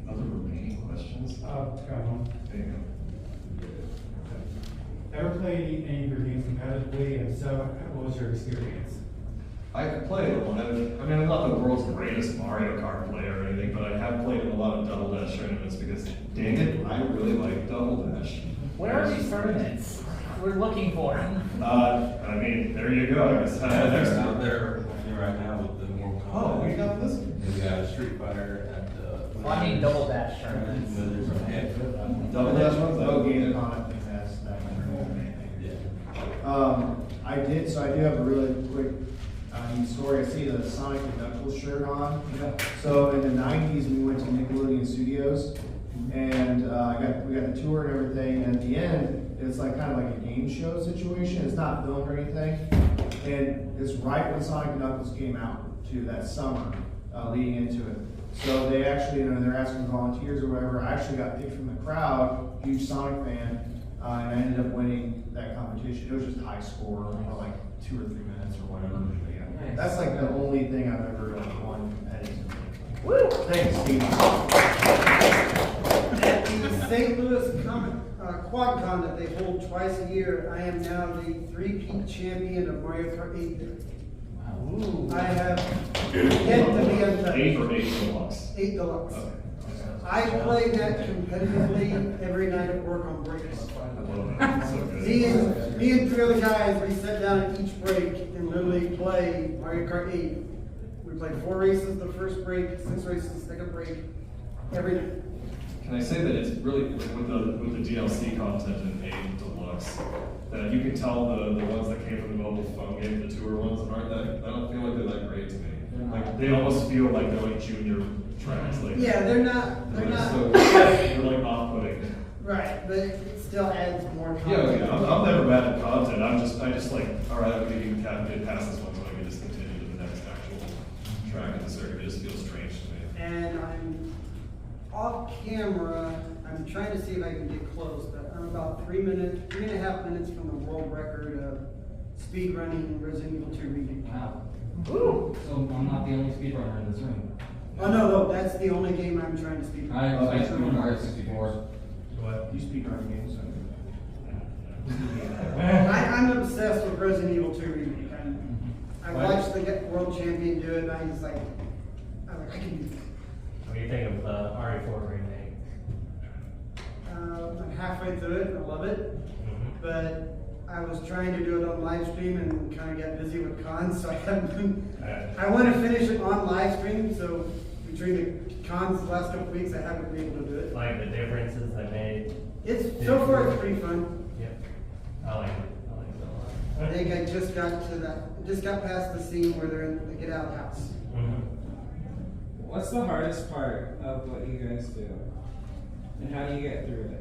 Other remaining questions? There you go. Ever played any of your games competitively? If so, what was your experience? I could play it a lot. I mean, I'm not the world's greatest Mario Kart player or anything, but I have played in a lot of Double Dash tournaments because, dang it, I really like Double Dash. Where are these tournaments? We're looking for them. I mean, there you go. I guess next They're time. out there right now with the Mortal Kombat. Oh, we got this? We got Street Fighter at Well, I mean double dash tournaments. There's a handful. Double Dash ones? No game on it has that kind of Yeah. I do have a really quick story. I see the Sonic and Knuckles shirt on. So in the 90s, we went to Nickelodeon Studios, and we got the tour and everything. And at the end, it's like kind of like a game show situation. It's not filmed or anything, and it's right when Sonic and Knuckles came out too, that summer leading into it. So they actually, they're asking volunteers or whatever. I actually got picked from the crowd, huge Sonic fan, and I ended up winning that competition. It was just high score for like 2 or 3 minutes or whatever. But yeah, Nice. that's like the only thing I've ever won competitively. Woo! Thanks, Steve. At the St. Louis Quad Con that they hold twice a year, I am now the 3-peat champion of Mario Kart 8 there. Ooh. I have yet to be untouched. 8 or 8 Deluxe? 8 Deluxe. Okay. I play that competitively every night at work on breaks. I love it. It's so good. Me and 3 other guys, we sit down at each break and literally play Mario Kart 8. We play 4 races the first break, 6 races the second break, every night. Can I say that it's really, with the DLC content in 8 Deluxe, that you can tell the ones that came from the mobile phone game, the tour ones, aren't that, I don't feel like they're that great to me. Like, they almost feel like they're like junior tracks. Like, Yeah, they're not, so, they're like off-putting. right, but it still adds more Yeah, content. yeah, I'm never mad at content. I just like, all right, I'm gonna get past this one so I can just continue to the next actual track in the circuit. It just feels strange to me. And I'm off camera, I'm trying to see if I can get close, but I'm about 3.5 minutes from the world record of speed running Resident Evil 2 remake. Wow. Woo! So I'm not the only speedrunner in this room. Oh no, that's the only game I'm trying to speed run. I speedrun Mario 64. What? You speak on games. I'm obsessed with Resident Evil 2 remake. I watched the world champion do it, and I'm like, I can do that. What do you think of the RE4 remake? I'm halfway through it, and I love it, but I was trying to do it on live stream and kind of got busy with cons, so I haven't been. I want to finish it on live stream, so between the cons the last couple weeks, I haven't been able to do it. Like the differences I made. It's so far it's pretty fun. Yep. I like it. I like it a I lot. think I just got past the scene where they're in the get out house. What's the hardest part of what you guys do? And how do you get through it?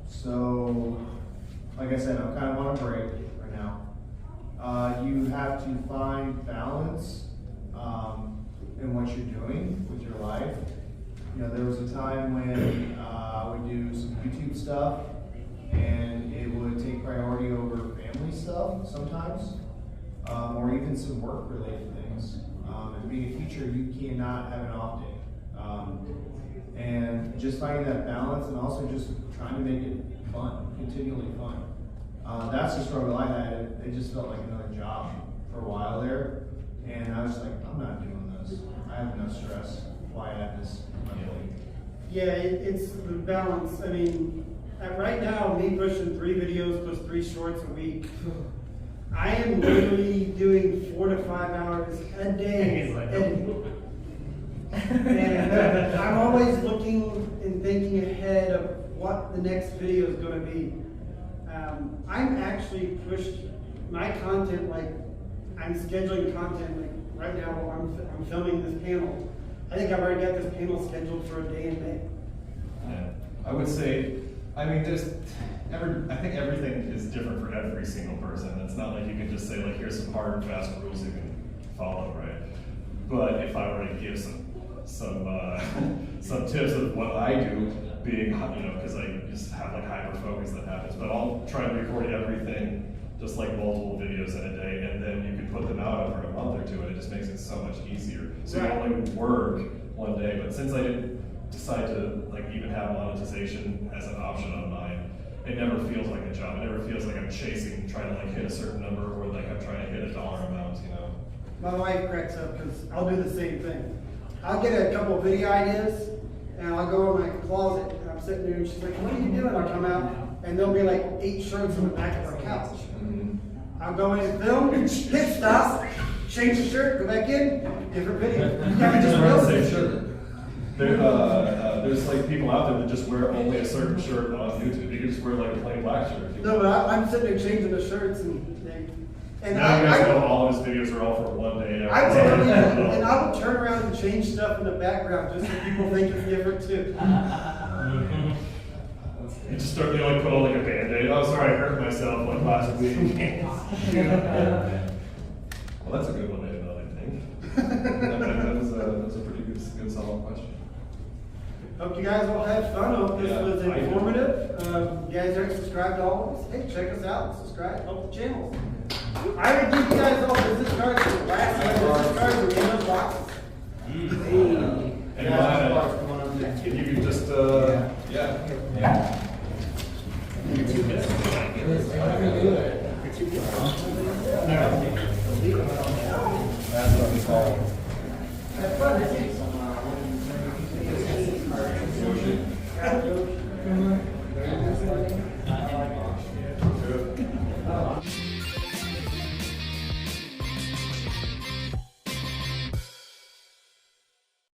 So, like I said, I'm kind of on a break right now. You have to find balance in what you're doing with your life. There was a time when I would do some YouTube stuff, and it would take priority over family stuff sometimes, or even some work-related things. And being a teacher, you cannot have an off day. And just finding that balance, and also just trying to make it fun, continually fun. That's the struggle I had. It just felt like another job for a while there, and I was like, I'm not doing this. I have enough stress. Why add this to my plate? Yeah, it's the balance. I mean, right now, me pushing 3 videos plus 3 shorts a week. I am literally doing 4 to 5 hours a day He's like, editing. And I'm always looking and thinking ahead of what the next video is going to be. I'm actually pushed my content, like I'm scheduling content like right now while I'm filming this panel. I think I've already got this panel scheduled for a day in May. Yeah. I would say, I mean, I think everything is different for every single person. It's not like you can just say, like, here's some hard and fast rules you can follow, right? But if I were to give some tips of what I do, being, because I just have like hyper focus that happens, but I'll try and record everything, just like multiple videos in a day, and then you can put them out over a month or two, and it just makes it so much easier. So you only work one day, but since I didn't decide to like even have monetization as an option on mine, it never feels like a job. It never feels like I'm chasing, trying to like hit a certain number, or like I'm trying to hit a dollar amount, you know. My wife cracks up because I'll do the same thing. I'll get a couple of video ideas and I'll go in my closet and I'm sitting there and she's like, what are you doing? I'll come out and there'll be like 8 shirts on the back of our couch. I'll go in and film, hit stop, change the shirt, go back in, different video. Yeah, I just Wear the built same it. shirt. There's like people out there that just wear only a certain shirt on YouTube. You can just wear like a plain black shirt. If you No, want. but I'm sitting there changing the shirts and Now you guys know all of his videos are all for one day. I will, and I will turn around and change stuff in the background just so people think it's different too. You just start, you know, like put on like a band-aid. Oh, sorry, I hurt myself like last week. Well, that's a good one, I think. That was a pretty good solid question. Hope you guys all had fun. I hope this Yeah, was I did. informative. You guys aren't subscribed to all of us. Hey, check us out. Subscribe. Help the channels. I would give you guys all business cards for the last business cards and in those boxes. And if you could just, yeah. Have fun.